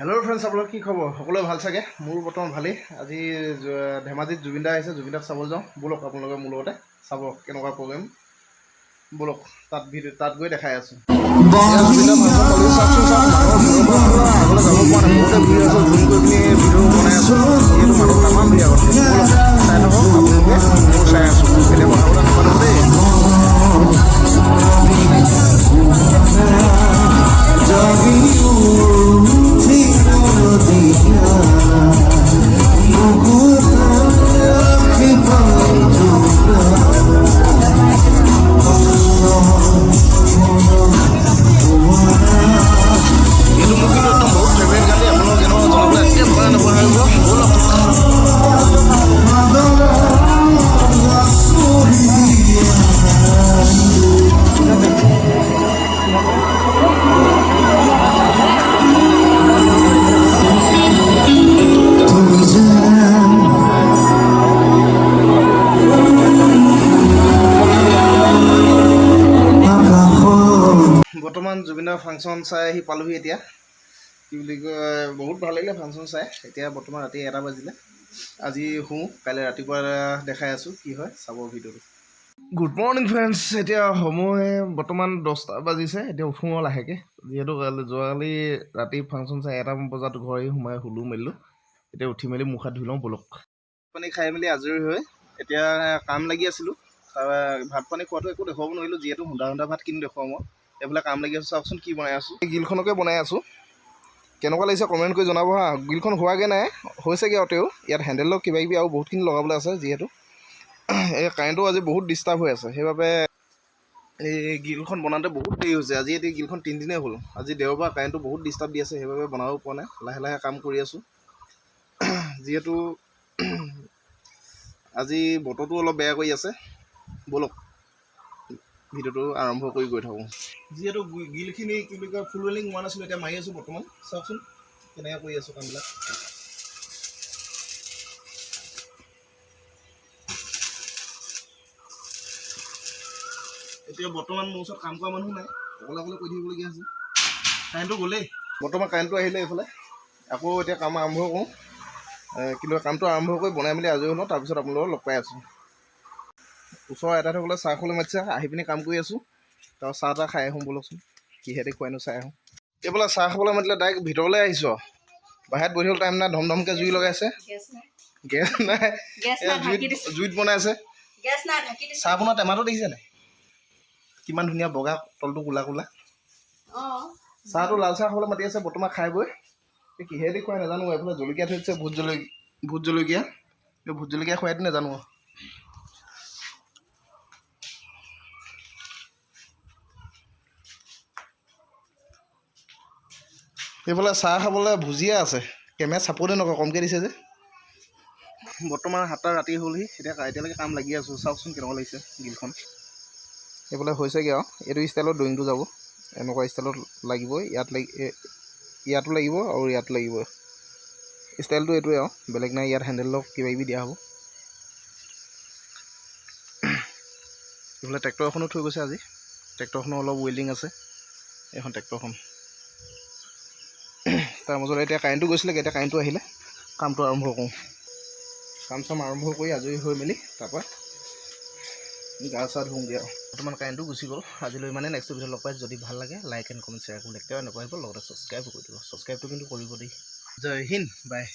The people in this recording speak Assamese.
हेलो फ्रेंड्स आप की खबर सकलोरे ভাল চাগে মোৰ বৰ্তমান ভালেই আজি ধেমাজিত জুবিন দা আহিছে জুবিন দাক চাবলৈ যাওঁ বলক আপোনালোকে মোৰ লগতে চাব কেনেকুৱা প্ৰগ্ৰেম বলক তাত গৈ দেখাই আছো জুবিন দা ভাষণ পালি চাওকচোন চাওক মানুহৰ আগলৈ যাব পৰা নাই বহুতে ভিৰ আছে জুম কৰি পিনি ভিডিঅ' বনাই আছো যিহেতু মানুহ তামাম ভিৰ আগত বলক চাই থাকক আপোনালোকে মোৰ চাই আছো এতিয়া কথা বতৰা নাপাতো দেই বৰ্তমান জুবিনৰ ফাংচন চাই আহি পালোহি এতিয়া কি বুলি কয় বহুত ভাল লাগিলে ফাংচন চাই এতিয়া বৰ্তমান ৰাতি 1টা বাজিলে আজি শুওঁ কাইলৈ ৰাতিপুৱা দেখাই আছো কি হয় চাব ভিডিঅ'টো গুড মৰ্নিং ফ্ৰেণ্ডছ এতিয়া সময় বৰ্তমান 10টা বাজিছে এতিয়া উঠোঁ লাহেকৈ যিহেতু যোৱাকালি ৰাতি ফাংচন চাই 1টা বজাত ঘৰ সোমাই শুলো মেলিলোঁ এতিয়া উঠি মেলি মুখ হাত ধুই লওঁ বলক পানী খাই মেলি আজৰি হৈ এতিয়া কাম লাগি আছিলোঁ ভাত পানী খোৱাটো একো দেখুৱাব নোৱাৰিলোঁ যিহেতু সুন্দা ভাত কিনি দেখুৱাওঁ মই এইফালে কাম লাগি আছোঁ চাওকচোন কি বনাই আছোঁ গ্ৰিলখনকে বনাই আছোঁ কেনেকুৱা লাগিছে কমেণ্ট কৰি জনাব হা গ্ৰিলখন হোৱাগৈ নাই হৈছেগৈ আৰু তেওঁ ইয়াত হেণ্ডেলক কিবা কিবি আৰু বহুতখিনি লগাবলৈ আছে যিহেতু এই কাৰেণ্টটো আজি বহুত ডিষ্টাৰ্ব হৈ আছে সেইবাবে এই গ্ৰিলখন বনাওঁতে বহুত দেৰি হৈছে আজি এতিয়া গ্ৰিলখন 3 দিনেই হ'ল আজি দেওবাৰ কাৰেণ্টটো বহুত ডিষ্টাৰ্ব দি আছে সেইবাবে বনাব পৰা নাই লাহে লাহে কাম কৰি আছোঁ যিহেতু আজি বতৰটো অলপ বেয়া কৰি আছে বলক ভিডিঅ'টো আৰম্ভ কৰি গৈ থাকোঁ যিহেতু গ্ৰিলখিনি কি বুলি কয় ফুল ৱেল্ডিং হোৱা নাছিলোঁ এতিয়া মাৰি আছোঁ বৰ্তমান চাওকচোন কেনেকৈ কৰি আছোঁ কামবিলাক এতিয়া বৰ্তমান মোৰ ওচৰত কাম কৰা মানুহ নাই অকলে কৰি থাকিবলগীয়া আছে কাৰেণ্টটো গ'লেই বৰ্তমান কাৰেণ্টটো আহিলে এইফালে আকৌ এতিয়া কাম আৰম্ভ কৰোঁ কিন্তু কামটো আৰম্ভ কৰি বনাই মেলি আজৰি হওঁ তাৰপিছত আপোনালোকক লগ পাই আছোঁ ওচৰৰ এটা থবলৈ চাহ খাবলৈ মাতিছে আহি পিনি কাম কৰি আছোঁ তাৰ চাহ তাহ খাই আহোঁ বলকচোন কিহেঁতি খুৱাইনো চাই আহোঁ এইফালে চাহ খাবলৈ মাতিলে ডাইৰেক্ট ভিতৰলৈ আহিছোঁ বাহিৰত বহি হ'ল টাইম নাই ধমধমকৈ জুই লগাইছে গেছ নাই জুইত বনাইছে চাহ বনোৱা টেমাটো দেখিছে নাই কিমান ধুনীয়া বগা তলটো কোলা কোলা চাহটো লাল চাহ খাবলৈ মাতি আছে বৰ্তমান খাই বৈ কিহেঁতি খুৱাই নাজানো এইফালে জলকীয়া থৈ দিছে ভোট জলকীয়া এই ভোট জলকীয়া খুৱাইতো নাজানো এইফালে চাহ খাবলৈ ভুজিয়া আছে কেমেৰা ছাপোৰ্টে নকৰে কমকৈ দিছে যে বৰ্তমান 7টা ৰাতি হ'লহি এতিয়ালৈকে কাম লাগি আছোঁ চাওকচোন কেনেকুৱা লাগিছে গ্ৰিলখন এইফালে হৈছেগৈ আৰু এইটো ষ্টাইলত ড্ৰয়িংটো যাব এনেকুৱা ষ্টাইলত লাগিব ইয়াতো লাগিব আৰু ইয়াতো লাগিব ষ্টাইলটো এইটোৱে আৰু বেলেগ নাই ইয়াত হেণ্ডেলক কিবা কিবি দিয়া হ'ব এইফালে ট্ৰেক্টৰ এখনো থৈ গৈছে আজি ট্ৰেক্টৰখনো অলপ ৱেল্ডিং আছে এইখন ট্ৰেক্টৰখন তাৰ মাজত এতিয়া কাৰেণ্টটো গৈছিলে এতিয়া কাৰেণ্টটো আহিলে কামটো আৰম্ভ কৰোঁ কাম চাম আৰম্ভ কৰি আজৰি হৈ মেলি তাৰপৰা গা চা ধুওঁগৈ আৰু বৰ্তমান কাৰেণ্টটো গুচি গ'ল আজিলৈ ইমানে নেক্সট ভিডিঅ' লগ পাই যদি ভাল লাগে লাইক এণ্ড কমেণ্ট শ্বেয়াৰ কৰি একেবাৰে নকৰিব লগতে ছাবস্ক্ৰাইবো কৰি দিব ছাবস্ক্ৰাইবটো কিন্তু কৰিব দেই জয় হিন্দ বাই